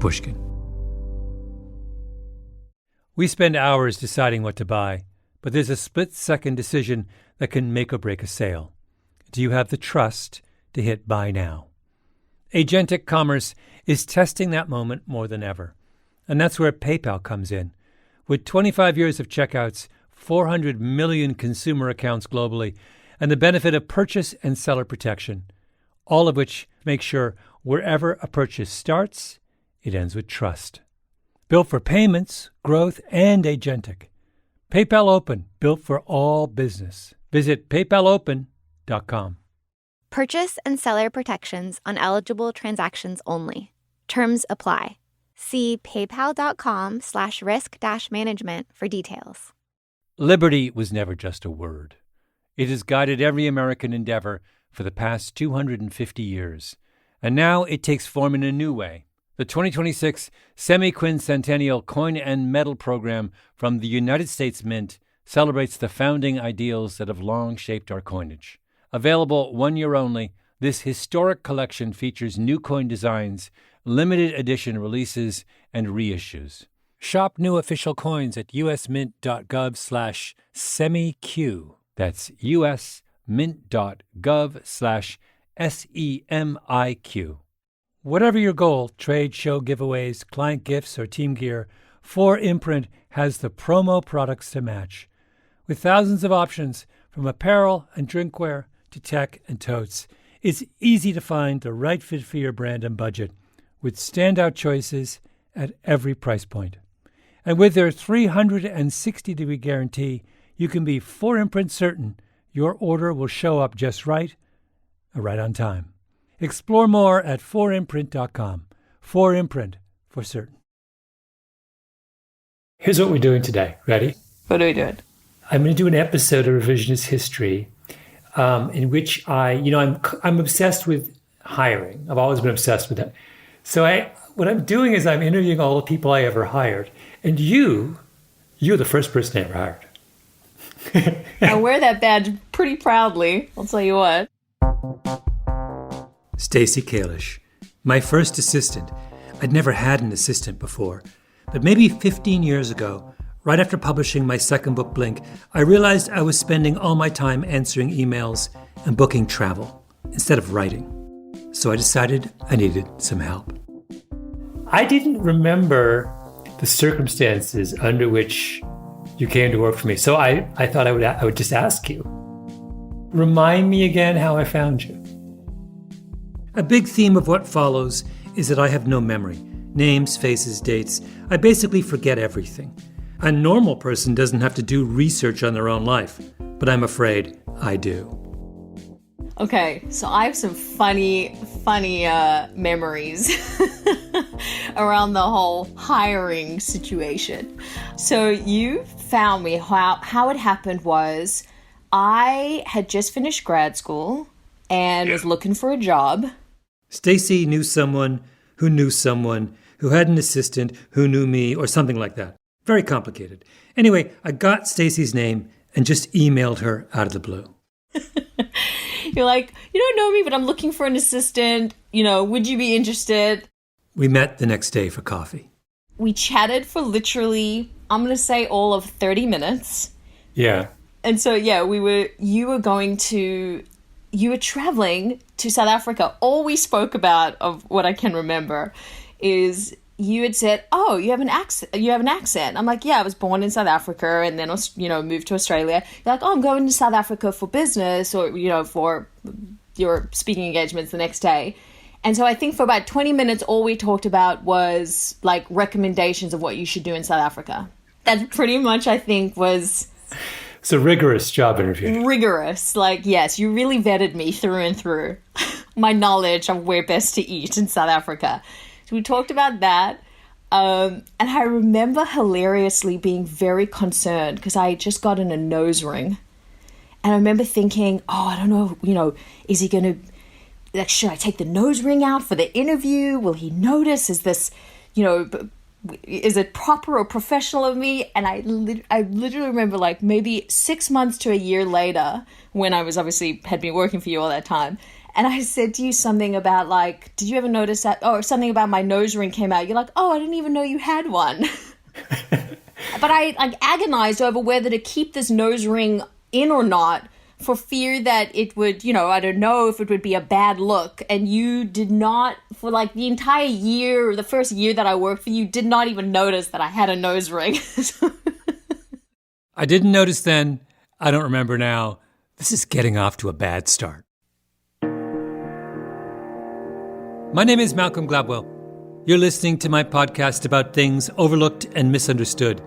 Pushkin. We spend hours deciding what to buy, but there's a split-second decision that can make or break a sale. Do you have the trust to hit buy now? Agentic commerce is testing that moment more than ever. And that's where PayPal comes in. With 25 years of checkouts, 400 million consumer accounts globally, and the benefit of purchase and seller protection, all of which make sure wherever a purchase starts, it ends with trust. Built for payments, growth, and agentic. PayPal Open, built for all business. Visit paypalopen.com. Purchase and seller protections on eligible transactions only. Terms apply. See paypal.com/risk-management for details. Liberty was never just a word. It has guided every American endeavor for the past 250 years. And now it takes form in a new way. The 2026 Semi-Quincentennial Coin and Medal Program from the United States Mint celebrates the founding ideals that have long shaped our coinage. Available 1 year only, this historic collection features new coin designs, limited edition releases, and reissues. Shop new official coins at usmint.gov/semiq. That's usmint.gov/SEMIQ. Whatever your goal, trade, show, giveaways, client gifts, or team gear, 4imprint has the promo products to match. With thousands of options, from apparel and drinkware to tech and totes, it's easy to find the right fit for your brand and budget, with standout choices at every price point. And with their 360-degree guarantee, you can be 4imprint certain your order will show up just right on time. Explore more at 4imprint.com. 4imprint, for certain. Here's what we're doing today. Ready? What are we doing? I'm going to do an episode of Revisionist History in which I'm obsessed with hiring. I've always been obsessed with that. So what I'm doing is I'm interviewing all the people I ever hired. And you're the first person I ever hired. I wear that badge pretty proudly, I'll tell you what. Stacy Kalish, my first assistant. I'd never had an assistant before. But maybe 15 years ago, right after publishing my second book, Blink, I realized I was spending all my time answering emails and booking travel instead of writing. So I decided I needed some help. I didn't remember the circumstances under which you came to work for me. So I thought I would just ask you. Remind me again how I found you. A big theme of what follows is that I have no memory. Names, faces, dates. I basically forget everything. A normal person doesn't have to do research on their own life, but I'm afraid I do. Okay, so I have some funny memories around the whole hiring situation. So you found me. How it happened was I had just finished grad school and was looking for a job. Stacy knew someone who had an assistant who knew me, or something like that. Very complicated. Anyway, I got Stacy's name and just emailed her out of the blue. You're like, you don't know me, but I'm looking for an assistant. Would you be interested? We met the next day for coffee. We chatted for literally, I'm going to say all of 30 minutes. Yeah. And so, you were traveling to South Africa. All we spoke about, of what I can remember, is you had said, "Oh, you have an accent." I'm like, "Yeah, I was born in South Africa and then moved to Australia." You're like, "Oh, I'm going to South Africa for business or for your speaking engagements the next day." And so I think for about 20 minutes, all we talked about was like recommendations of what you should do in South Africa. That pretty much, I think, was... It's a rigorous job interview. Rigorous. Like, yes, you really vetted me through and through. My knowledge of where best to eat in South Africa. So we talked about that. And I remember hilariously being very concerned because I had just gotten a nose ring. And I remember thinking, I don't know, is he going to... Like, should I take the nose ring out for the interview? Will he notice? Is this, is it proper or professional of me? And I literally remember like maybe 6 months to a year later, when I was obviously had been working for you all that time, And I said to you something about like, did you ever notice that? Or something about my nose ring came out. You're like, oh, I didn't even know you had one. But I like agonized over whether to keep this nose ring in or not for fear that it would, I don't know if it would be a bad look. And you did not, for like the entire year or the first year that I worked for you, did not even notice that I had a nose ring. I didn't notice then. I don't remember now. This is getting off to a bad start. My name is Malcolm Gladwell. You're listening to my podcast about things overlooked and misunderstood.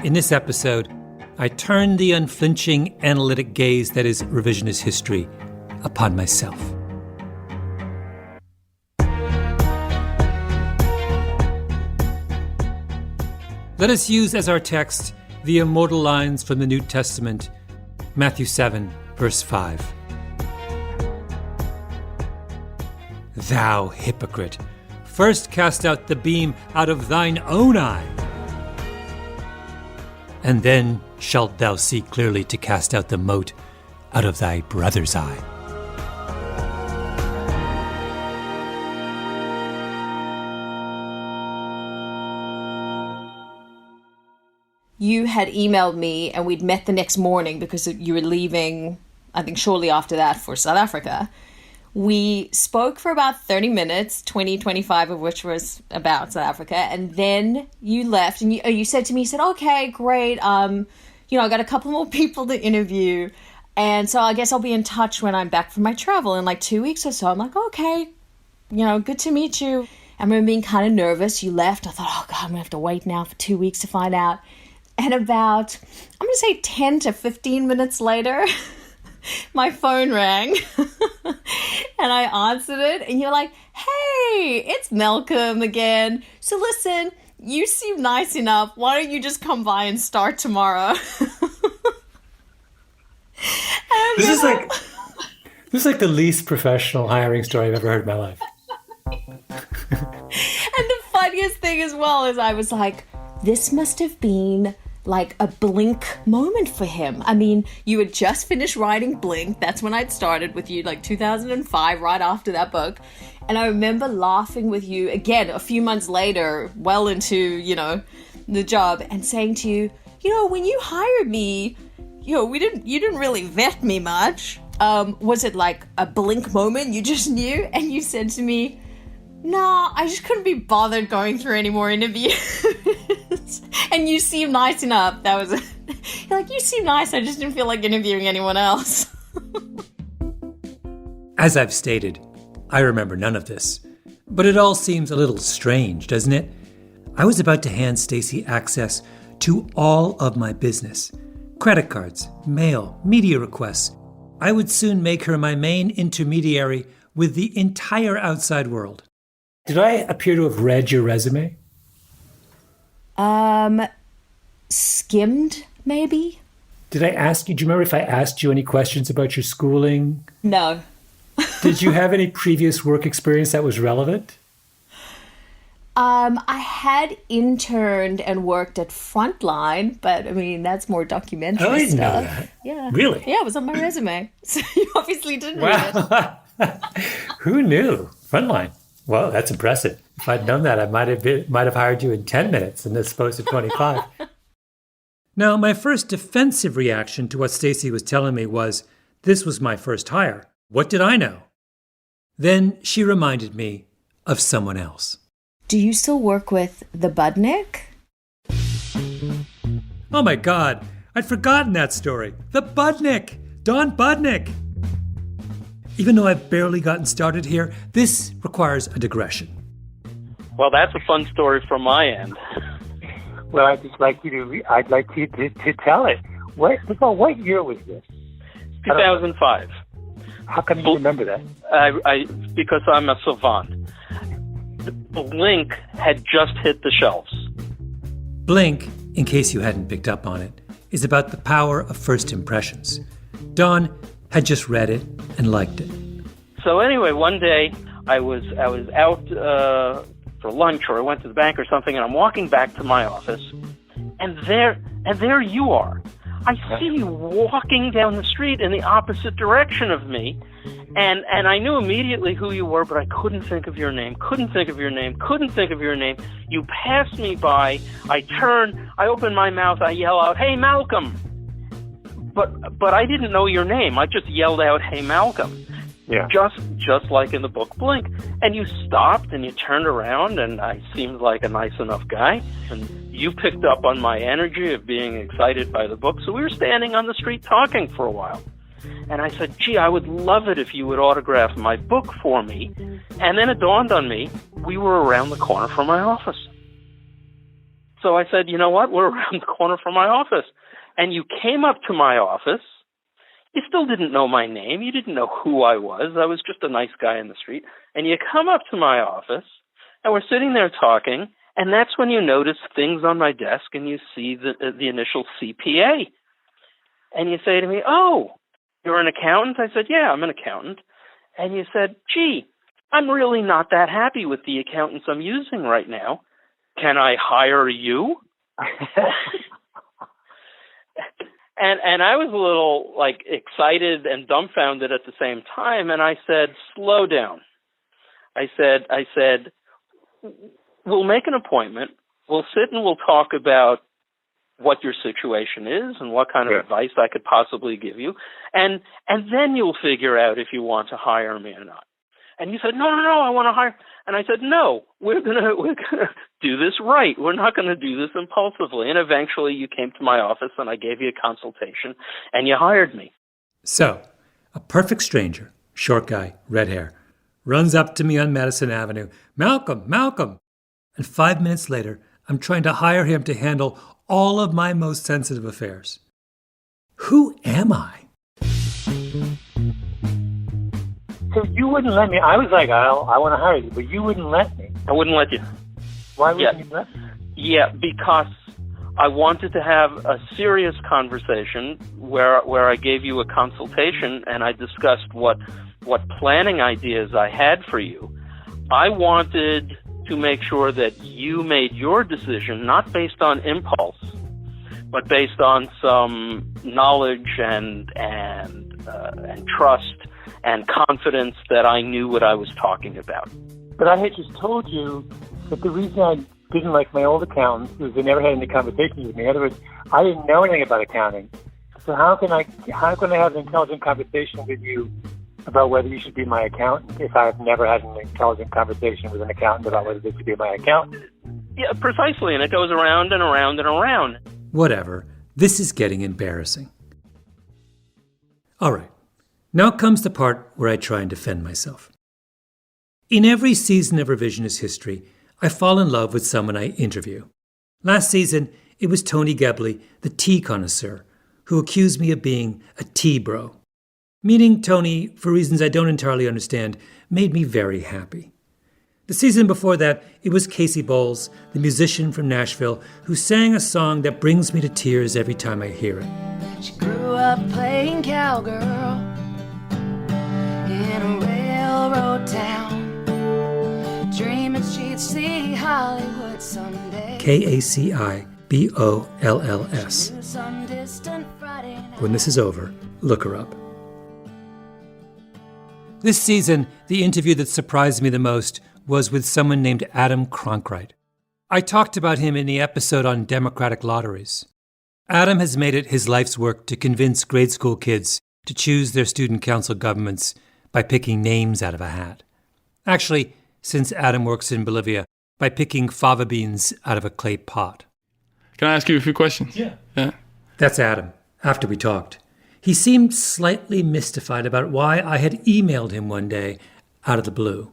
In this episode, I turn the unflinching analytic gaze that is revisionist history upon myself. Let us use as our text the immortal lines from the New Testament, Matthew 7, verse 5. Thou hypocrite, first cast out the beam out of thine own eye, and then shalt thou see clearly to cast out the mote out of thy brother's eye. You had emailed me and we'd met the next morning because you were leaving, I think shortly after that, for South Africa. We spoke for about 30 minutes, 25 of which was about South Africa. And then you left and you said to me, okay, great. I got a couple more people to interview. And so I guess I'll be in touch when I'm back from my travel in like 2 weeks or so. I'm like, okay, good to meet you. I remember being kind of nervous. You left. I thought, oh God, I'm going to have to wait now for 2 weeks to find out. And about, I'm going to say 10 to 15 minutes later, my phone rang and I answered it and you're like, hey, it's Malcolm again. So listen, you seem nice enough. Why don't you just come by and start tomorrow? This is like the least professional hiring story I've ever heard in my life. And the funniest thing as well is I was like, this must have been like a Blink moment for him. I mean, you had just finished writing Blink. That's when I'd started with you, like 2005, right after that book. And I remember laughing with you again a few months later, well into, the job, and saying to you, when you hired me, you didn't really vet me much. Was it like a Blink moment you just knew? And you said to me, no, I just couldn't be bothered going through any more interviews. And you seem nice enough. That was it. You're like, you seem nice. I just didn't feel like interviewing anyone else. As I've stated, I remember none of this. But it all seems a little strange, doesn't it? I was about to hand Stacey access to all of my business. Credit cards, mail, media requests. I would soon make her my main intermediary with the entire outside world. Did I appear to have read your resume? Skimmed, maybe? Did I ask you, do you remember if I asked you any questions about your schooling? No. Did you have any previous work experience that was relevant? I had interned and worked at Frontline, but I mean, that's more documentary I didn't stuff. know that. Yeah. Really? Yeah, it was on my resume. So you obviously didn't read it. Who knew? Frontline. Well, that's impressive. If I'd known that, I might have hired you in 10 minutes and as opposed to 25. Now, my first defensive reaction to what Stacey was telling me was, this was my first hire. What did I know? Then she reminded me of someone else. Do you still work with the Budnick? Oh my God, I'd forgotten that story. The Budnick! Don Budnick! Even though I've barely gotten started here, this requires a digression. Well, that's a fun story from my end. Well, I'd like you to tell it. What year was this? 2005. How come you remember that? Because I'm a savant. Blink had just hit the shelves. Blink, in case you hadn't picked up on it, is about the power of first impressions. Don had just read it and liked it. So anyway, one day I was out for lunch, or I went to the bank or something, and I'm walking back to my office, and there you are. I see you walking down the street in the opposite direction of me, and I knew immediately who you were, but I couldn't think of your name, couldn't think of your name. You passed me by, I turn, I open my mouth, I yell out, "Hey, Malcolm!" But I didn't know your name. I just yelled out, "Hey, Malcolm." Yeah. Just like in the book Blink. And you stopped and you turned around, and I seemed like a nice enough guy. And you picked up on my energy of being excited by the book. So we were standing on the street talking for a while. And I said, "Gee, I would love it if you would autograph my book for me." And then it dawned on me, we were around the corner from my office. So I said, "You know what? We're around the corner from my office." And you came up to my office. You still didn't know my name. You didn't know who I was. I was just a nice guy in the street. And you come up to my office, and we're sitting there talking, and that's when you notice things on my desk, and you see the initial CPA. And you say to me, "Oh, you're an accountant?" I said, "Yeah, I'm an accountant." And you said, "Gee, I'm really not that happy with the accountants I'm using right now. Can I hire you?" And I was a little, excited and dumbfounded at the same time, and I said, "Slow down." I said, "We'll make an appointment. We'll sit and we'll talk about what your situation is and what kind of advice I could possibly give you, and then you'll figure out if you want to hire me or not." And you said, No, I want to hire. And I said, "No, we're gonna do this right. We're not gonna do this impulsively." And eventually you came to my office and I gave you a consultation and you hired me. So, a perfect stranger, short guy, red hair, runs up to me on Madison Avenue, Malcolm. And 5 minutes later, I'm trying to hire him to handle all of my most sensitive affairs. Who am I? So you wouldn't let me. I was like, I want to hire you, but you wouldn't let me. I wouldn't let you. Why wouldn't you let me? Yeah, because I wanted to have a serious conversation where I gave you a consultation and I discussed what planning ideas I had for you. I wanted to make sure that you made your decision not based on impulse, but based on some knowledge and trust and confidence that I knew what I was talking about. But I had just told you that the reason I didn't like my old accountants was they never had any conversations with me. In other words, I didn't know anything about accounting. So how can I have an intelligent conversation with you about whether you should be my accountant if I've never had an intelligent conversation with an accountant about whether this should be my accountant? Yeah, precisely, and it goes around and around and around. Whatever. This is getting embarrassing. All right. Now comes the part where I try and defend myself. In every season of revisionist history, I fall in love with someone I interview. Last season, it was Tony Gebley, the tea connoisseur, who accused me of being a tea bro. Meeting Tony, for reasons I don't entirely understand, made me very happy. The season before that, it was Casey Bowles, the musician from Nashville, who sang a song that brings me to tears every time I hear it. She grew up playing cowgirl in a railroad town, dreaming she'd see Hollywood someday. Kacibolls. When this is over, look her up. This season, the interview that surprised me the most was with someone named Adam Cronkright. I talked about him in the episode on democratic lotteries. Adam has made it his life's work to convince grade school kids to choose their student council governments by picking names out of a hat. Actually, since Adam works in Bolivia, by picking fava beans out of a clay pot. Can I ask you a few questions? Yeah. That's Adam, after we talked. He seemed slightly mystified about why I had emailed him one day out of the blue.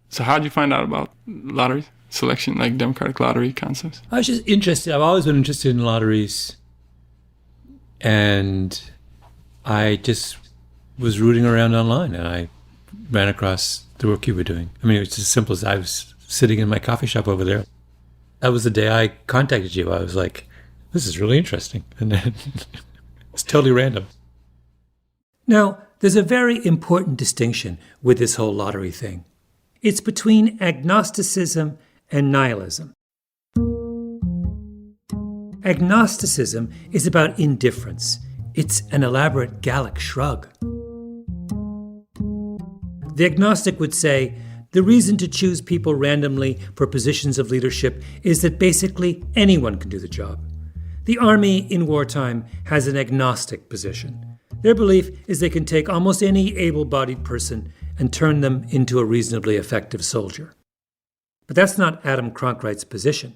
So how did you find out about lottery selection, like democratic lottery concepts? I was just interested. I've always been interested in lotteries. And I just was rooting around online and I ran across the work you were doing. I mean, it's as simple as I was sitting in my coffee shop over there. That was the day I contacted you. I was like, this is really interesting. And then it's totally random. Now, there's a very important distinction with this whole lottery thing. It's between agnosticism and nihilism. Agnosticism is about indifference. It's an elaborate Gallic shrug. The agnostic would say, the reason to choose people randomly for positions of leadership is that basically anyone can do the job. The army in wartime has an agnostic position. Their belief is they can take almost any able-bodied person and turn them into a reasonably effective soldier. But that's not Adam Cronkright's position.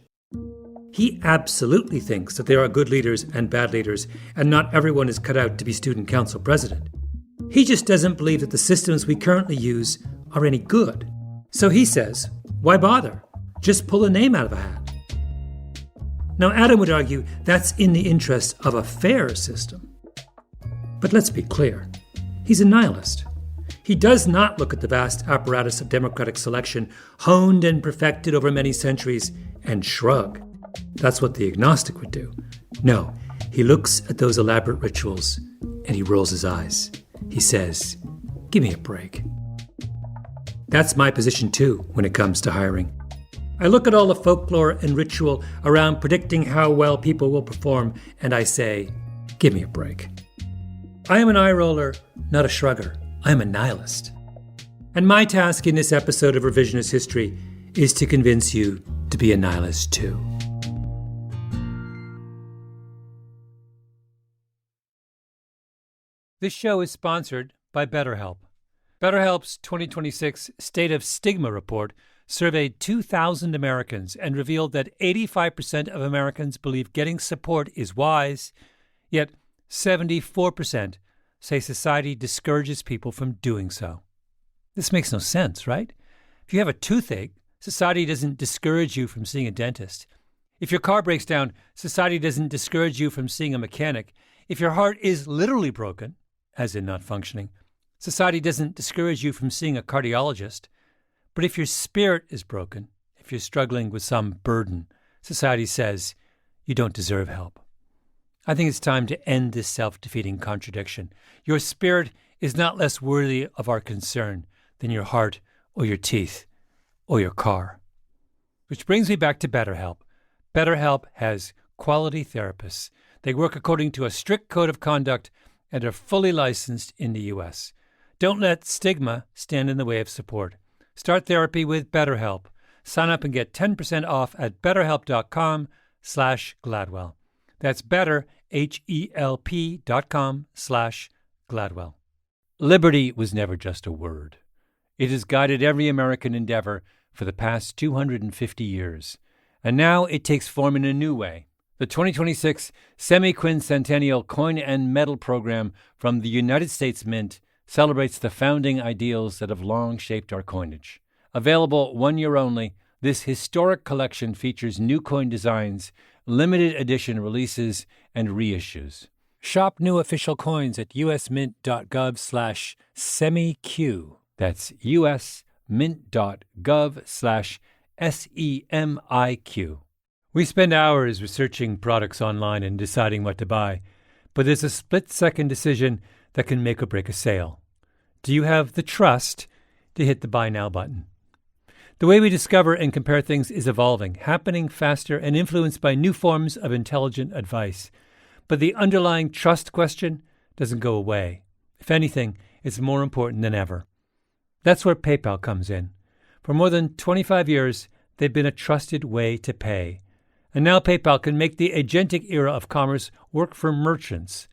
He absolutely thinks that there are good leaders and bad leaders, and not everyone is cut out to be student council president. He just doesn't believe that the systems we currently use are any good. So he says, why bother? Just pull a name out of a hat. Now, Adam would argue that's in the interest of a fair system. But let's be clear, he's a nihilist. He does not look at the vast apparatus of democratic selection, honed and perfected over many centuries, and shrug. That's what the agnostic would do. No, he looks at those elaborate rituals and he rolls his eyes. He says, give me a break. That's my position too when it comes to hiring. I look at all the folklore and ritual around predicting how well people will perform, and I say, give me a break. I am an eye roller, not a shrugger. I am a nihilist. And my task in this episode of Revisionist History is to convince you to be a nihilist too. This show is sponsored by BetterHelp. BetterHelp's 2026 State of Stigma report surveyed 2,000 Americans and revealed that 85% of Americans believe getting support is wise, yet 74% say society discourages people from doing so. This makes no sense, right? If you have a toothache, society doesn't discourage you from seeing a dentist. If your car breaks down, society doesn't discourage you from seeing a mechanic. If your heart is literally broken, as in not functioning, society doesn't discourage you from seeing a cardiologist. But if your spirit is broken, if you're struggling with some burden, society says you don't deserve help. I think it's time to end this self-defeating contradiction. Your spirit is not less worthy of our concern than your heart or your teeth or your car. Which brings me back to BetterHelp. BetterHelp has quality therapists. They work according to a strict code of conduct and are fully licensed in the U.S. Don't let stigma stand in the way of support. Start therapy with BetterHelp. Sign up and get 10% off at betterhelp.com/Gladwell. That's better, HELP.com/Gladwell. Liberty was never just a word. It has guided every American endeavor for the past 250 years. And now it takes form in a new way. The 2026 Semi-Quincentennial Coin and Medal Program from the United States Mint celebrates the founding ideals that have long shaped our coinage. Available 1 year only, this historic collection features new coin designs, limited edition releases, and reissues. Shop new official coins at usmint.gov/semiq. That's usmint.gov/SEMIQ. We spend hours researching products online and deciding what to buy, but there's a split-second decision that can make or break a sale. Do you have the trust to hit the buy now button? The way we discover and compare things is evolving, happening faster and influenced by new forms of intelligent advice. But the underlying trust question doesn't go away. If anything, it's more important than ever. That's where PayPal comes in. For more than 25 years, they've been a trusted way to pay. And now PayPal can make the agentic era of commerce work for merchants,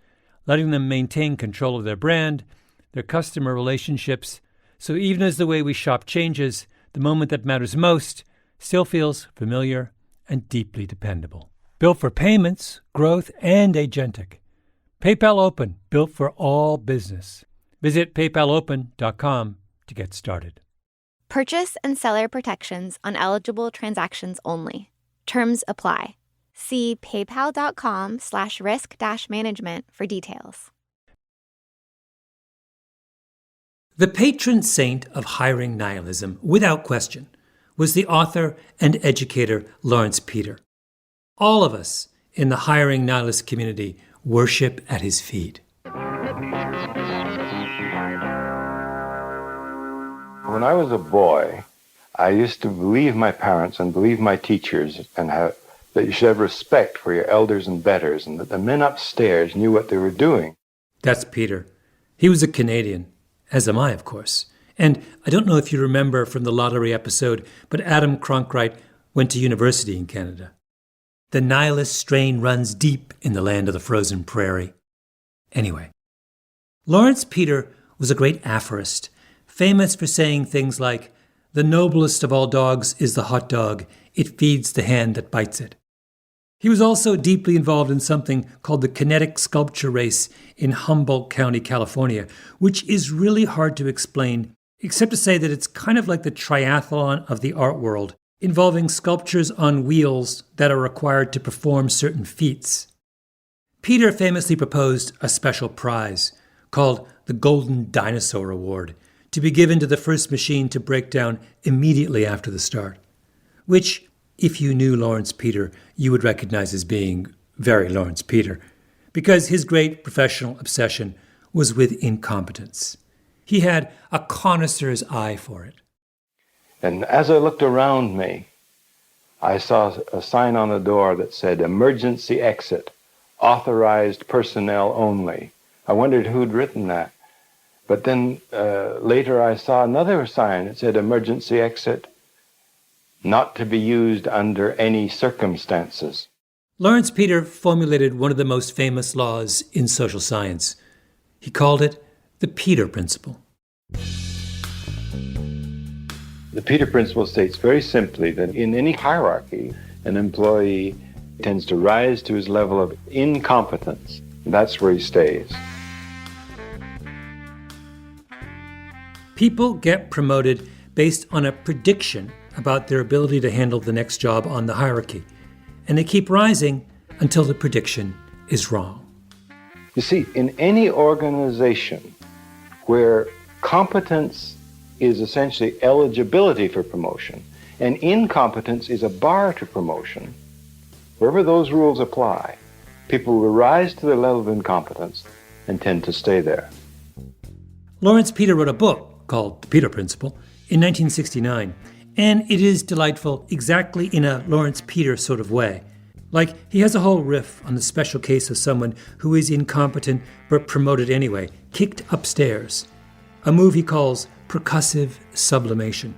letting them maintain control of their brand, their customer relationships, so even as the way we shop changes, the moment that matters most still feels familiar and deeply dependable. Built for payments, growth, and agentic. PayPal Open, built for all business. Visit paypalopen.com to get started. Purchase and seller protections on eligible transactions only. Terms apply. See paypal.com/risk-management for details. The patron saint of hiring nihilism, without question, was the author and educator Lawrence Peter. All of us in the hiring nihilist community worship at his feet. When I was a boy, I used to believe my parents and believe my teachers and that you should have respect for your elders and betters, and that the men upstairs knew what they were doing. That's Peter. He was a Canadian, as am I, of course. And I don't know if you remember from the lottery episode, but Adam Cronkite went to university in Canada. The nihilist strain runs deep in the land of the frozen prairie. Anyway, Lawrence Peter was a great aphorist, famous for saying things like, "The noblest of all dogs is the hot dog. It feeds the hand that bites it." He was also deeply involved in something called the kinetic sculpture race in Humboldt County, California, which is really hard to explain, except to say that it's kind of like the triathlon of the art world, involving sculptures on wheels that are required to perform certain feats. Peter famously proposed a special prize called the Golden Dinosaur Award to be given to the first machine to break down immediately after the start, which, if you knew Lawrence Peter, you would recognize as being very Lawrence Peter, because his great professional obsession was with incompetence. He had a connoisseur's eye for it. And as I looked around me, I saw a sign on the door that said, "Emergency exit, authorized personnel only." I wondered who'd written that. But then later I saw another sign that said, "Emergency exit, not to be used under any circumstances." Lawrence Peter formulated one of the most famous laws in social science. He called it the Peter Principle. The Peter Principle states very simply that in any hierarchy, an employee tends to rise to his level of incompetence. That's where he stays. People get promoted based on a prediction about their ability to handle the next job on the hierarchy, and they keep rising until the prediction is wrong. You see, in any organization where competence is essentially eligibility for promotion, and incompetence is a bar to promotion, wherever those rules apply, people will rise to the level of incompetence and tend to stay there. Lawrence Peter wrote a book called The Peter Principle in 1969, and it is delightful exactly in a Lawrence Peter sort of way. Like, he has a whole riff on the special case of someone who is incompetent but promoted anyway, kicked upstairs, a move he calls percussive sublimation.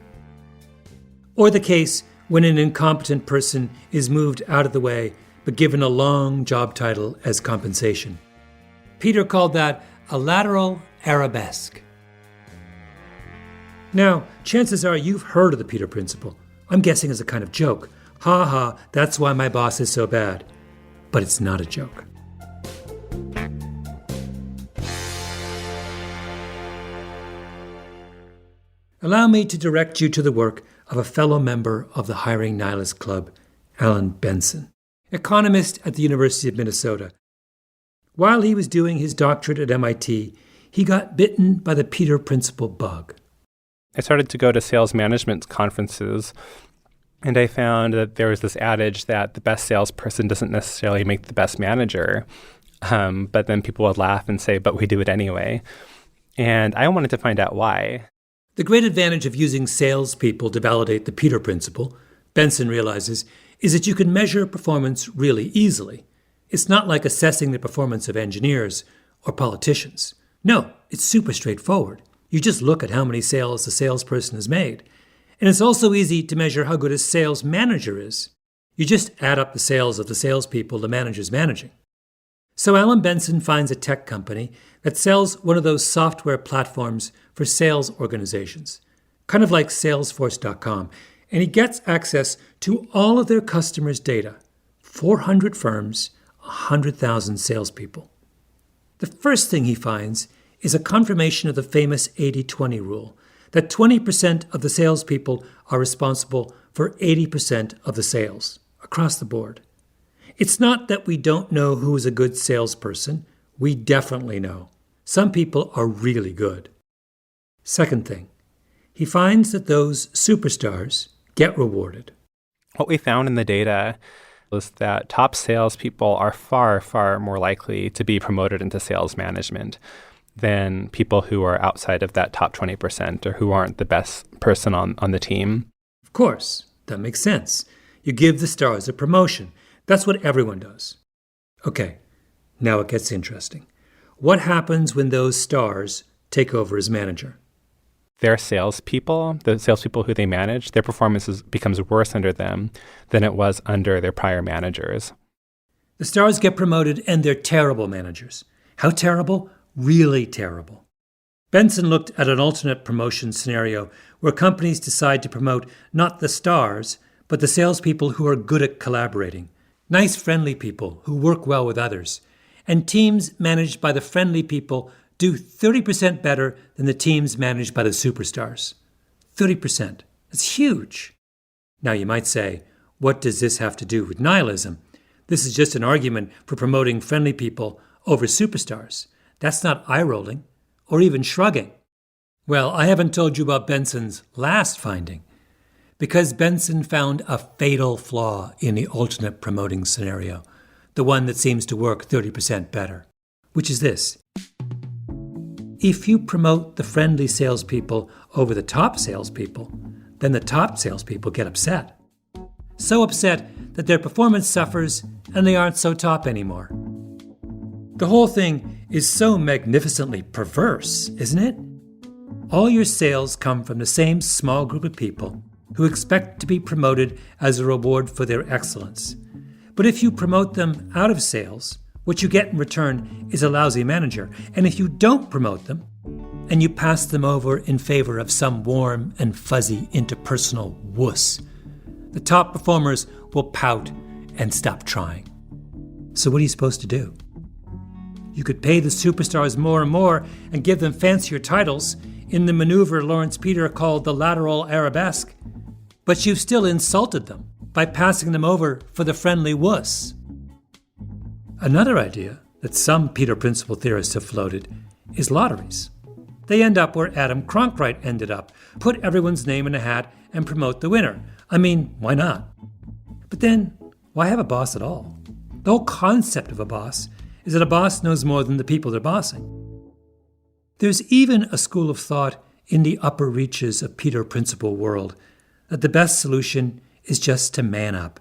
Or the case when an incompetent person is moved out of the way but given a long job title as compensation. Peter called that a lateral arabesque. Now, chances are you've heard of the Peter Principle. I'm guessing as a kind of joke. Ha ha, that's why my boss is so bad. But it's not a joke. Allow me to direct you to the work of a fellow member of the Hiring Nihilist Club, Alan Benson, economist at the University of Minnesota. While he was doing his doctorate at MIT, he got bitten by the Peter Principle bug. I started to go to sales management conferences, and I found that there was this adage that the best salesperson doesn't necessarily make the best manager, but then people would laugh and say, but we do it anyway. And I wanted to find out why. The great advantage of using salespeople to validate the Peter Principle, Benson realizes, is that you can measure performance really easily. It's not like assessing the performance of engineers or politicians. No, it's super straightforward. You just look at how many sales the salesperson has made. And it's also easy to measure how good a sales manager is. You just add up the sales of the salespeople the manager's managing. So Alan Benson finds a tech company that sells one of those software platforms for sales organizations, kind of like Salesforce.com, and he gets access to all of their customers' data, 400 firms, 100,000 salespeople. The first thing he finds is a confirmation of the famous 80-20 rule, that 20% of the salespeople are responsible for 80% of the sales across the board. It's not that we don't know who is a good salesperson. We definitely know. Some people are really good. Second thing, he finds that those superstars get rewarded. What we found in the data was that top salespeople are far, far more likely to be promoted into sales management than people who are outside of that top 20% or who aren't the best person on the team. Of course, that makes sense. You give the stars a promotion, That's what everyone does. Okay, now it gets interesting. What happens when those stars take over as manager? Their salespeople, the salespeople who they manage, their performance becomes worse under them than it was under their prior managers. The stars get promoted and they're terrible managers. How terrible? Really terrible. Benson looked at an alternate promotion scenario where companies decide to promote not the stars, but the salespeople who are good at collaborating, nice, friendly people who work well with others. And teams managed by the friendly people do 30% better than the teams managed by the superstars. 30%. That's huge. Now you might say, what does this have to do with nihilism? This is just an argument for promoting friendly people over superstars. That's not eye-rolling or even shrugging. Well, I haven't told you about Benson's last finding, because Benson found a fatal flaw in the alternate promoting scenario, the one that seems to work 30% better, which is this. If you promote the friendly salespeople over the top salespeople, then the top salespeople get upset. So upset that their performance suffers and they aren't so top anymore. The whole thing is so magnificently perverse, isn't it? All your sales come from the same small group of people who expect to be promoted as a reward for their excellence. But if you promote them out of sales, what you get in return is a lousy manager. And if you don't promote them, and you pass them over in favor of some warm and fuzzy interpersonal wuss, the top performers will pout and stop trying. So what are you supposed to do? You could pay the superstars more and more and give them fancier titles in the maneuver Lawrence Peter called the lateral arabesque, but you've still insulted them by passing them over for the friendly wuss. Another idea that some Peter Principle theorists have floated is lotteries. They end up where Adam Cronkite ended up, put everyone's name in a hat and promote the winner. I mean, why not? But then, why have a boss at all? The whole concept of a boss is that a boss knows more than the people they're bossing. There's even a school of thought in the upper reaches of Peter Principle world that the best solution is just to man up.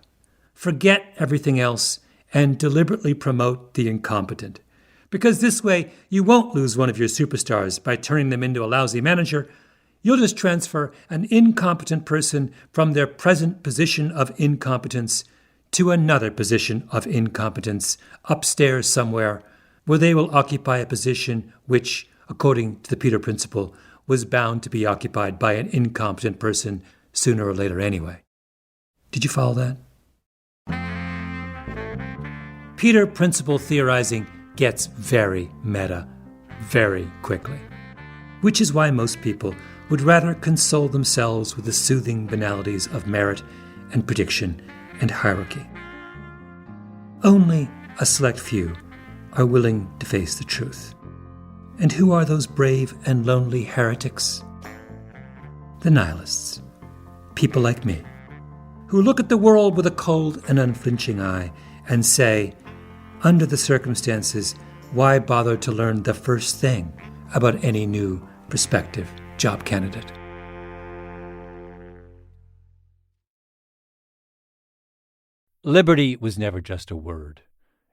Forget everything else and deliberately promote the incompetent. Because this way, you won't lose one of your superstars by turning them into a lousy manager. You'll just transfer an incompetent person from their present position of incompetence to another position of incompetence upstairs somewhere, where they will occupy a position which, according to the Peter Principle, was bound to be occupied by an incompetent person sooner or later anyway. Did you follow that? Peter Principle theorizing gets very meta very quickly, which is why most people would rather console themselves with the soothing banalities of merit and prediction and hierarchy. Only a select few are willing to face the truth. And who are those brave and lonely heretics? The nihilists, people like me, who look at the world with a cold and unflinching eye and say, under the circumstances, why bother to learn the first thing about any new prospective job candidate? Liberty was never just a word.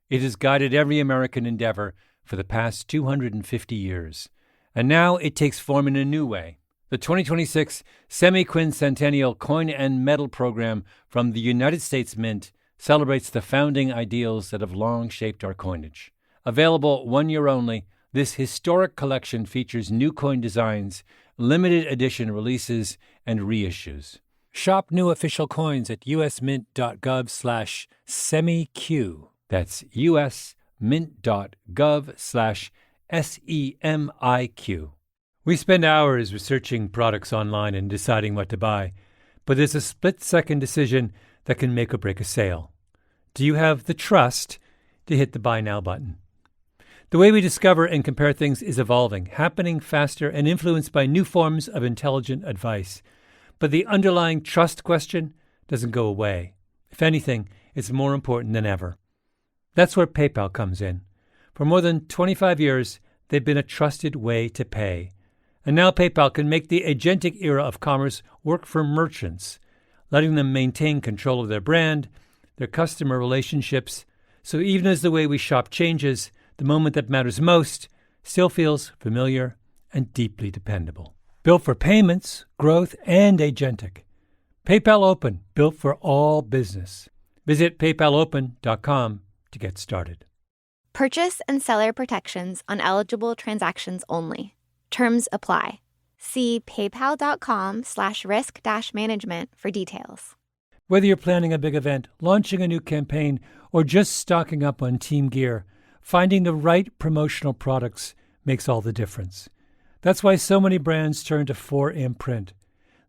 It has guided every American endeavor for the past 250 years. And now it takes form in a new way. The 2026 Semi-Quincentennial Coin and Medal Program from the United States Mint celebrates the founding ideals that have long shaped our coinage. Available 1 year only, this historic collection features new coin designs, limited edition releases, and reissues. Shop new official coins at usmint.gov/semiq. That's usmint.gov/SEMIQ. We spend hours researching products online and deciding what to buy, but there's a split-second decision that can make or break a sale. Do you have the trust to hit the Buy Now button? The way we discover and compare things is evolving, happening faster and influenced by new forms of intelligent advice. But the underlying trust question doesn't go away. If anything, it's more important than ever. That's where PayPal comes in. For more than 25 years, they've been a trusted way to pay. And now PayPal can make the agentic era of commerce work for merchants, letting them maintain control of their brand, their customer relationships, so even as the way we shop changes, the moment that matters most still feels familiar and deeply dependable. Built for payments, growth, and agentic. PayPal Open, built for all business. Visit paypalopen.com to get started. Purchase and seller protections on eligible transactions only. Terms apply. See paypal.com/risk-management for details. Whether you're planning a big event, launching a new campaign, or just stocking up on team gear, finding the right promotional products makes all the difference. That's why so many brands turn to 4imprint.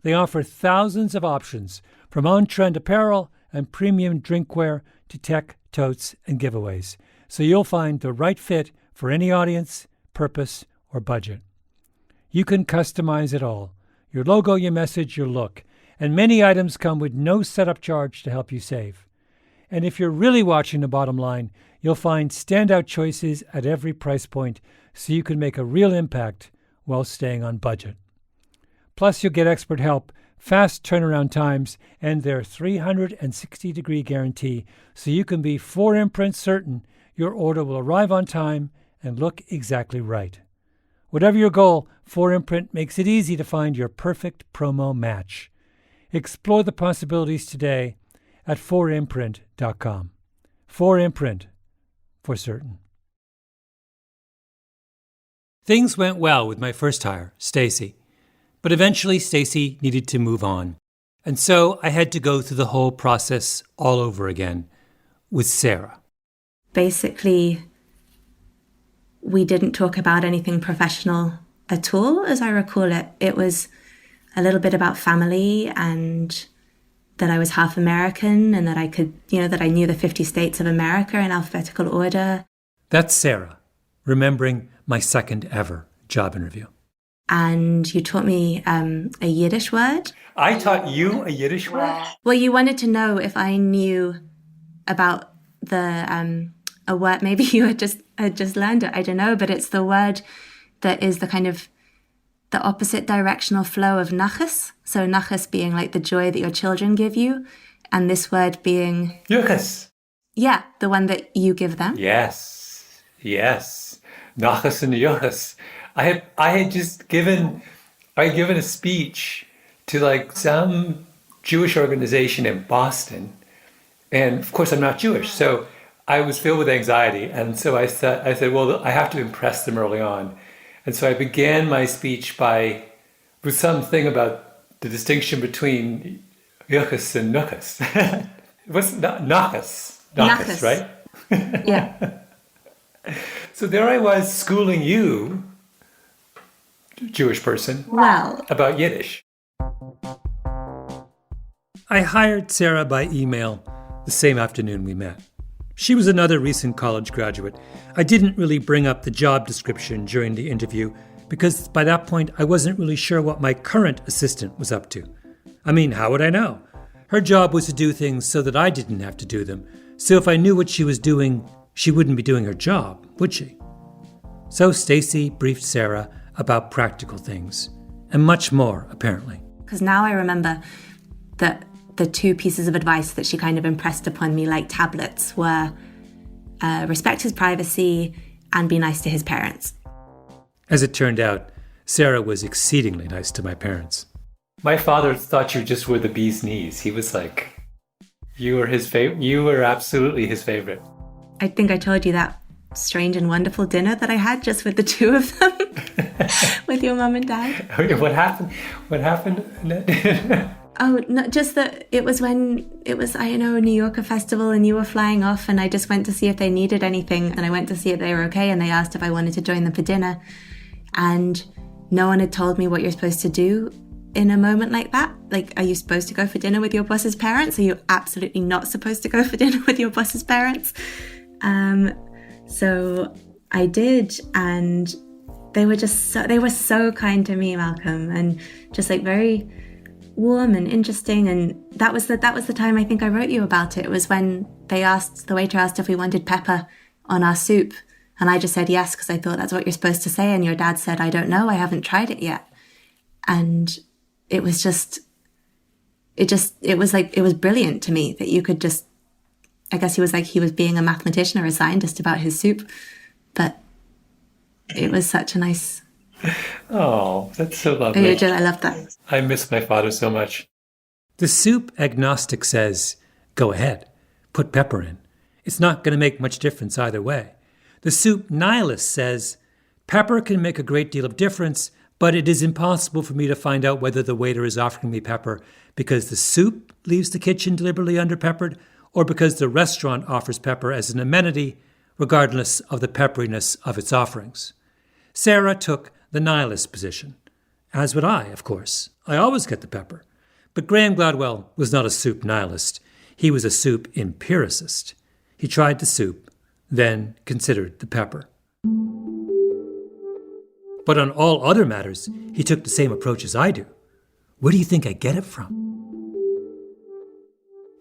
They offer thousands of options, from on-trend apparel and premium drinkware to tech, totes, and giveaways, so you'll find the right fit for any audience, purpose, or budget. You can customize it all: your logo, your message, your look, and many items come with no setup charge to help you save. And if you're really watching the bottom line, you'll find standout choices at every price point so you can make a real impact while staying on budget. Plus, you'll get expert help, fast turnaround times, and their 360-degree guarantee so you can be 4imprint certain your order will arrive on time and look exactly right. Whatever your goal, 4imprint makes it easy to find your perfect promo match. Explore the possibilities today at 4imprint.com. 4imprint, for certain. Things went well with my first hire, Stacy. But eventually Stacy needed to move on. And so I had to go through the whole process all over again with Sarah. Basically, we didn't talk about anything professional at all, as I recall it. It was a little bit about family and that I was half American and that I could, that I knew the 50 states of America in alphabetical order. That's Sarah, remembering my second ever job interview. And you taught me a Yiddish word. I taught you a Yiddish word? Well, you wanted to know if I knew about a word. Maybe you had just learned it. I don't know, but it's the word that is the kind of the opposite directional flow of nachas. So nachas being like the joy that your children give you, and this word being Yuchas. Yeah, the one that you give them. Yes. Nachas and yuchas. I had just given a speech to like some Jewish organization in Boston, and of course I'm not Jewish, so I was filled with anxiety, and so I said, well, I have to impress them early on, and so I began my speech with something about the distinction between yuchas and nuchas. What's nachas? Nachas, right? Yeah. So there I was schooling you, Jewish person, about Yiddish. I hired Sarah by email the same afternoon we met. She was another recent college graduate. I didn't really bring up the job description during the interview because by that point I wasn't really sure what my current assistant was up to. I mean, how would I know? Her job was to do things so that I didn't have to do them. So if I knew what she was doing, she wouldn't be doing her job, would she? So Stacy briefed Sarah about practical things, and much more, apparently. Because now I remember that the two pieces of advice that she kind of impressed upon me like tablets were respect his privacy and be nice to his parents. As it turned out, Sarah was exceedingly nice to my parents. My father thought you just were the bee's knees. He was like, you were his favorite. You were absolutely his favorite. I think I told you that strange and wonderful dinner that I had just with the two of them, with your mum and dad. What happened? What happened? Oh, no, just that it was when it was, New Yorker Festival and you were flying off and I just went to see if they needed anything and I went to see if they were okay and they asked if I wanted to join them for dinner. And no one had told me what you're supposed to do in a moment like that. Like, are you supposed to go for dinner with your boss's parents? Are you absolutely not supposed to go for dinner with your boss's parents? So I did, and they were so kind to me, Malcolm, and just like very warm and interesting. And that was the time I think I wrote you about it. It was when the waiter asked if we wanted pepper on our soup, and I just said yes because I thought that's what you're supposed to say. And your dad said, I don't know, I haven't tried it yet. And it was brilliant to me that you could just I guess he was being a mathematician or a scientist about his soup. But it was such a nice... Oh, that's so lovely. I love that. I miss my father so much. The soup agnostic says, go ahead, put pepper in. It's not going to make much difference either way. The soup nihilist says, pepper can make a great deal of difference, but it is impossible for me to find out whether the waiter is offering me pepper because the soup leaves the kitchen deliberately underpeppered or because the restaurant offers pepper as an amenity, regardless of the pepperiness of its offerings. Sarah took the nihilist position, as would I, of course. I always get the pepper. But Graham Gladwell was not a soup nihilist. He was a soup empiricist. He tried the soup, then considered the pepper. But on all other matters, he took the same approach as I do. Where do you think I get it from?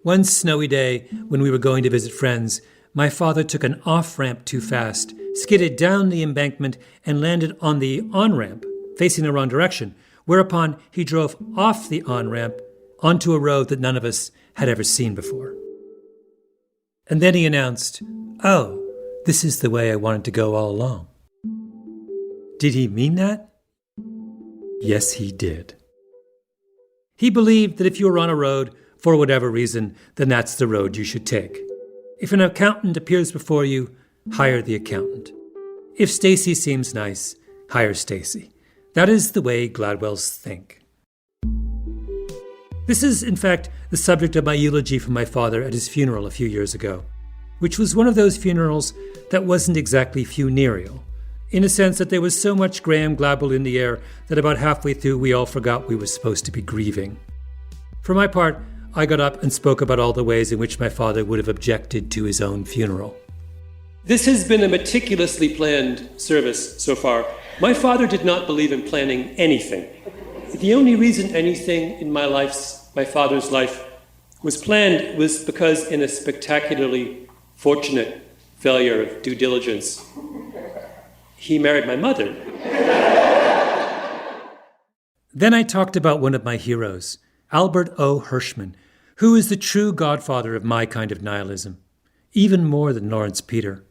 One snowy day, when we were going to visit friends, my father took an off-ramp too fast, skidded down the embankment, and landed on the on-ramp, facing the wrong direction, whereupon he drove off the on-ramp onto a road that none of us had ever seen before. And then he announced, "Oh, this is the way I wanted to go all along." Did he mean that? Yes, he did. He believed that if you were on a road, for whatever reason, then that's the road you should take. If an accountant appears before you, hire the accountant. If Stacy seems nice, hire Stacy. That is the way Gladwells think. This is, in fact, the subject of my eulogy for my father at his funeral a few years ago, which was one of those funerals that wasn't exactly funereal, in a sense that there was so much Graham Gladwell in the air that about halfway through we all forgot we were supposed to be grieving. For my part, I got up and spoke about all the ways in which my father would have objected to his own funeral. This has been a meticulously planned service so far. My father did not believe in planning anything. The only reason anything in my father's life was planned was because in a spectacularly fortunate failure of due diligence, he married my mother. Then I talked about one of my heroes, Albert O. Hirschman, who is the true godfather of my kind of nihilism, even more than Lawrence Peter.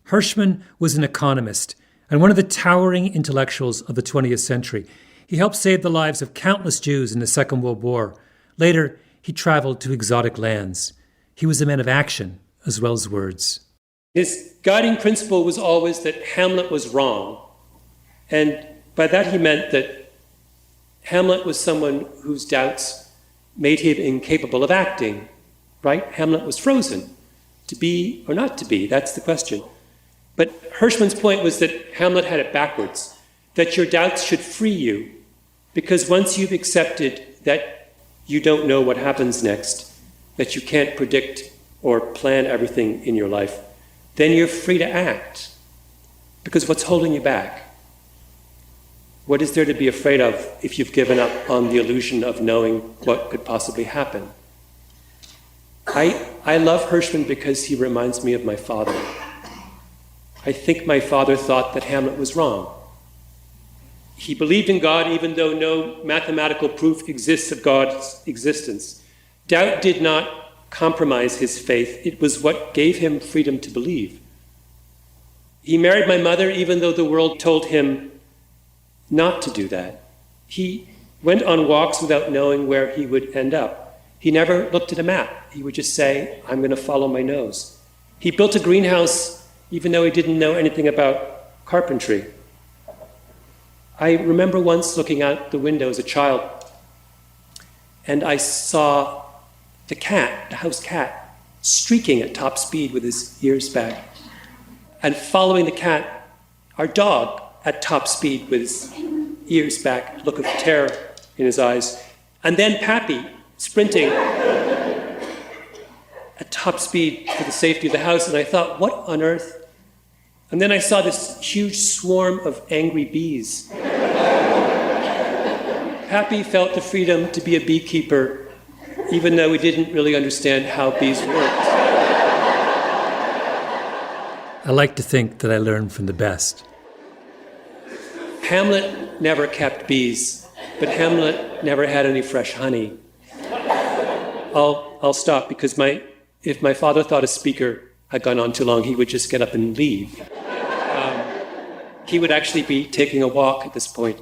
Hirschman was an economist and one of the towering intellectuals of the 20th century. He helped save the lives of countless Jews in the Second World War. Later, he traveled to exotic lands. He was a man of action as well as words. His guiding principle was always that Hamlet was wrong. And by that he meant that Hamlet was someone whose doubts made him incapable of acting, right? Hamlet was frozen. To be or not to be, that's the question. But Hirschman's point was that Hamlet had it backwards, that your doubts should free you, because once you've accepted that you don't know what happens next, that you can't predict or plan everything in your life, then you're free to act. Because what's holding you back? What is there to be afraid of if you've given up on the illusion of knowing what could possibly happen? I love Hirschman because he reminds me of my father. I think my father thought that Hamlet was wrong. He believed in God even though no mathematical proof exists of God's existence. Doubt did not compromise his faith. It was what gave him freedom to believe. He married my mother even though the world told him not to do that. He went on walks without knowing where he would end up. He never looked at a map. He would just say, "I'm going to follow my nose." He built a greenhouse even though he didn't know anything about carpentry. I remember once looking out the window as a child, and I saw the house cat, streaking at top speed with his ears back, and following the cat, our dog at top speed with his ears back, look of terror in his eyes, and then Pappy sprinting at top speed for the safety of the house, and I thought, what on earth? And then I saw this huge swarm of angry bees. Pappy felt the freedom to be a beekeeper, even though he didn't really understand how bees worked. I like to think that I learned from the best. Hamlet never kept bees, but Hamlet never had any fresh honey. I'll stop because my if my father thought a speaker had gone on too long, he would just get up and leave. He would actually be taking a walk at this point.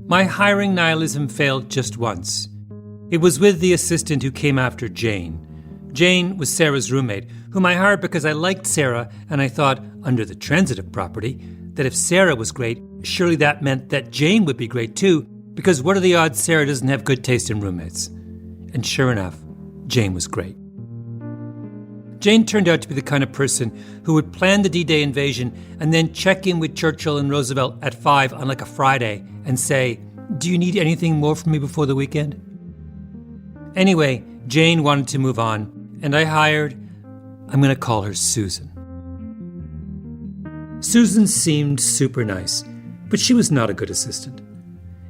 My hiring nihilism failed just once. It was with the assistant who came after Jane. Jane was Sarah's roommate, whom I hired because I liked Sarah, and I thought, under the transitive property, that if Sarah was great, surely that meant that Jane would be great too, because what are the odds Sarah doesn't have good taste in roommates? And sure enough, Jane was great. Jane turned out to be the kind of person who would plan the D-Day invasion and then check in with Churchill and Roosevelt at 5 on like a Friday and say, "Do you need anything more from me before the weekend?" Anyway, Jane wanted to move on, and I hired, I'm going to call her Susan. Susan seemed super nice, but she was not a good assistant.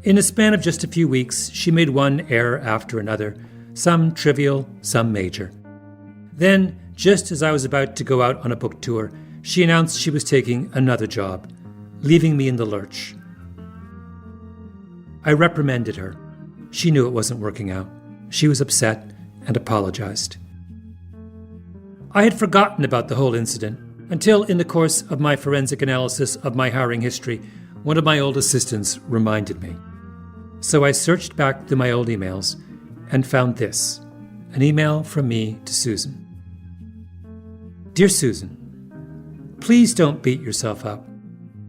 In a span of just a few weeks, she made one error after another, some trivial, some major. Then, just as I was about to go out on a book tour, she announced she was taking another job, leaving me in the lurch. I reprimanded her. She knew it wasn't working out. She was upset and apologized. I had forgotten about the whole incident until, in the course of my forensic analysis of my hiring history, one of my old assistants reminded me. So I searched back through my old emails and found this, an email from me to Susan. Dear Susan, please don't beat yourself up.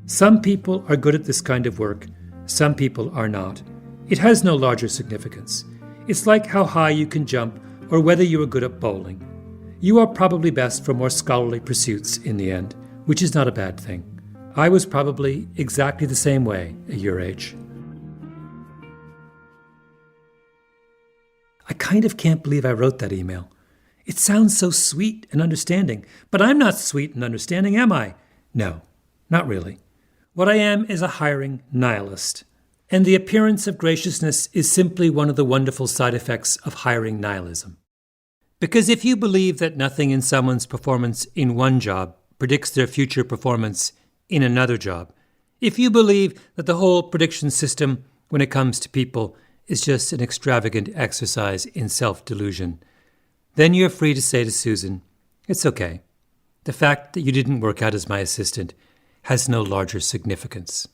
Some people are good at this kind of work, some people are not. It has no larger significance. It's like how high you can jump or whether you are good at bowling. You are probably best for more scholarly pursuits in the end, which is not a bad thing. I was probably exactly the same way at your age. I kind of can't believe I wrote that email. It sounds so sweet and understanding, but I'm not sweet and understanding, am I? No, not really. What I am is a hiring nihilist. And the appearance of graciousness is simply one of the wonderful side effects of hiring nihilism. Because if you believe that nothing in someone's performance in one job predicts their future performance in another job, if you believe that the whole prediction system when it comes to people is just an extravagant exercise in self-delusion, then you're free to say to Susan, it's okay. The fact that you didn't work out as my assistant has no larger significance.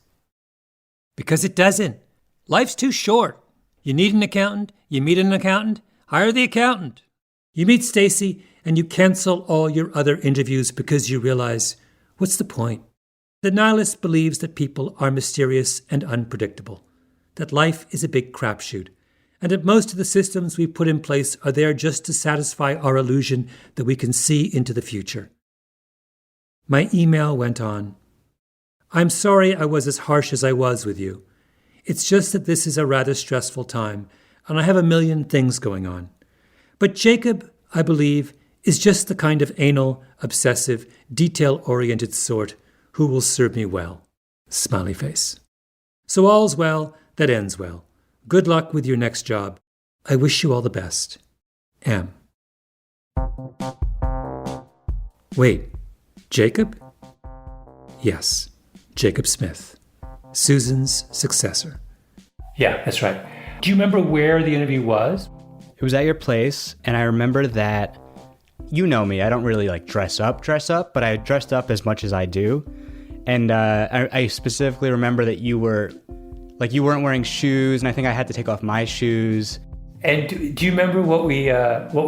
Because it doesn't. Life's too short. You need an accountant, you meet an accountant, hire the accountant. You meet Stacy and you cancel all your other interviews because you realize, what's the point? The nihilist believes that people are mysterious and unpredictable, that life is a big crapshoot, and that most of the systems we put in place are there just to satisfy our illusion that we can see into the future. My email went on. I'm sorry I was as harsh as I was with you. It's just that this is a rather stressful time, and I have a million things going on. But Jacob, I believe, is just the kind of anal, obsessive, detail-oriented sort who will serve me well. Smiley face. So all's well that ends well. Good luck with your next job. I wish you all the best. M. Wait, Jacob? Yes, Jacob Smith, Susan's successor. Yeah, that's right. Do you remember where the interview was? It was at your place, and I remember that, you know me, I don't really dress up, but I dressed up as much as I do. And I specifically remember that you weren't wearing shoes, and I think I had to take off my shoes. And do you remember what we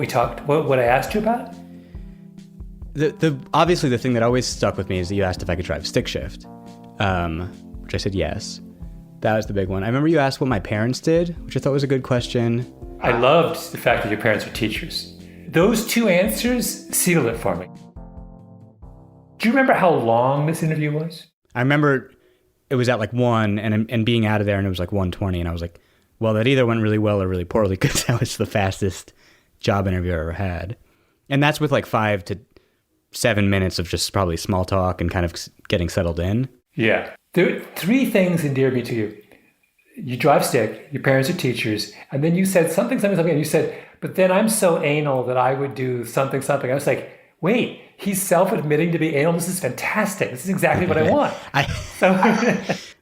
talked, what I asked you about? Obviously the thing that always stuck with me is that you asked if I could drive stick shift, which I said yes. That was the big one. I remember you asked what my parents did, which I thought was a good question. I loved the fact that your parents were teachers. Those two answers sealed it for me. Do you remember how long this interview was? I remember it was at 1 and being out of there, and it was 1:20, and I was like, well, that either went really well or really poorly, because that was the fastest job interview I ever had. And that's with 5 to 7 minutes of just probably small talk and kind of getting settled in. Yeah. There are 3 things endear me to you. You drive stick, your parents are teachers, and then you said something, and you said, but then I'm so anal that I would do something. I was like, wait, he's self-admitting to be anal? This is fantastic. This is exactly what I want.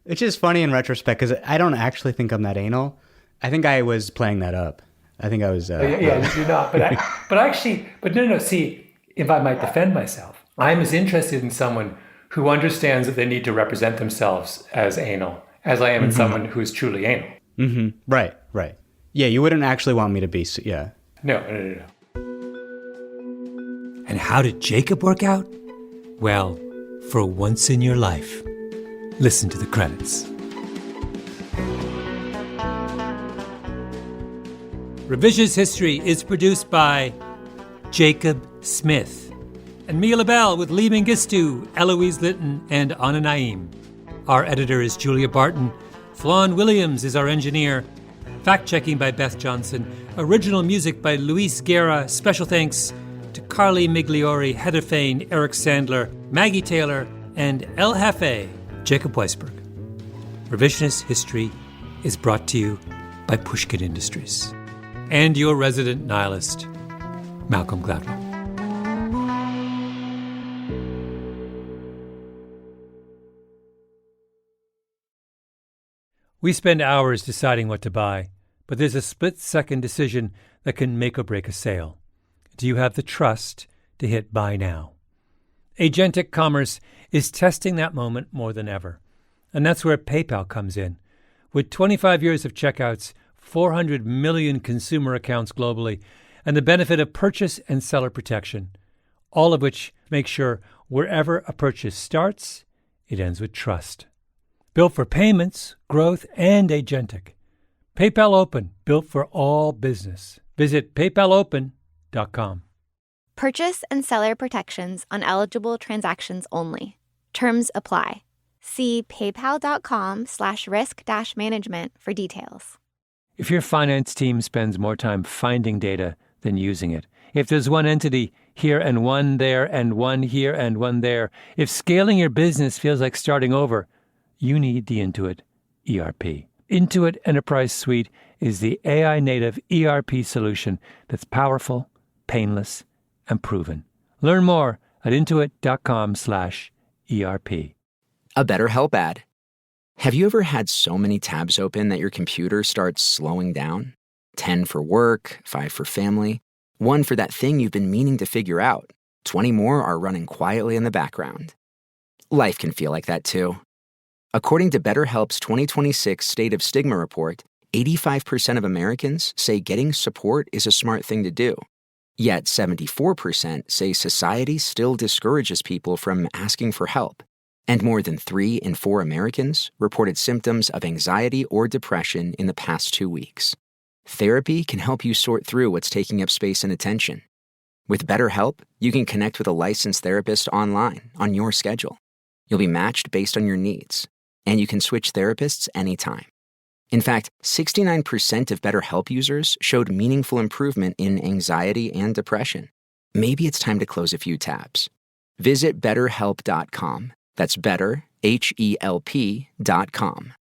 Which is funny in retrospect because I don't actually think I'm that anal. I think I was playing that up. I think I was. Yeah, you're not. But no. See, if I might defend myself, I'm as interested in someone who understands that they need to represent themselves as anal as I am in someone who is truly anal. Mm-hmm. Right. Yeah, you wouldn't actually want me to be. Yeah. No. And how did Jacob work out? Well, for once in your life, listen to the credits. Revisionist History is produced by Jacob Smith and Mia LaBelle with Lee Mengistu, Eloise Litton, and Anna Naim. Our editor is Julia Barton. Flawn Williams is our engineer. Fact-checking by Beth Johnson. Original music by Luis Guerra. Special thanks to Carly Migliori, Heather Fain, Eric Sandler, Maggie Taylor, and El Jefe, Jacob Weisberg. Revisionist History is brought to you by Pushkin Industries and your resident nihilist, Malcolm Gladwell. We spend hours deciding what to buy, but there's a split-second decision that can make or break a sale. Do you have the trust to hit buy now? Agentic commerce is testing that moment more than ever. And that's where PayPal comes in. With 25 years of checkouts, 400 million consumer accounts globally, and the benefit of purchase and seller protection, all of which make sure wherever a purchase starts, it ends with trust. Built for payments, growth, and agentic. PayPal Open, built for all business. Visit PayPalOpen.com. Purchase and seller protections on eligible transactions only. Terms apply. See paypal.com/risk-management for details. If your finance team spends more time finding data than using it, if there's one entity here and one there and one here and one there, if scaling your business feels like starting over, you need the Intuit ERP. Intuit Enterprise Suite is the AI-native ERP solution that's powerful, painless, and proven. Learn more at intuit.com/ERP. A BetterHelp ad. Have you ever had so many tabs open that your computer starts slowing down? 10 for work, 5 for family, 1 for that thing you've been meaning to figure out. 20 more are running quietly in the background. Life can feel like that too. According to BetterHelp's 2026 State of Stigma report, 85% of Americans say getting support is a smart thing to do. Yet 74% say society still discourages people from asking for help. And more than 3 in 4 Americans reported symptoms of anxiety or depression in the past 2 weeks. Therapy can help you sort through what's taking up space and attention. With BetterHelp, you can connect with a licensed therapist online on your schedule. You'll be matched based on your needs, and you can switch therapists anytime. In fact, 69% of BetterHelp users showed meaningful improvement in anxiety and depression. Maybe it's time to close a few tabs. Visit BetterHelp.com. That's better, HELP.com.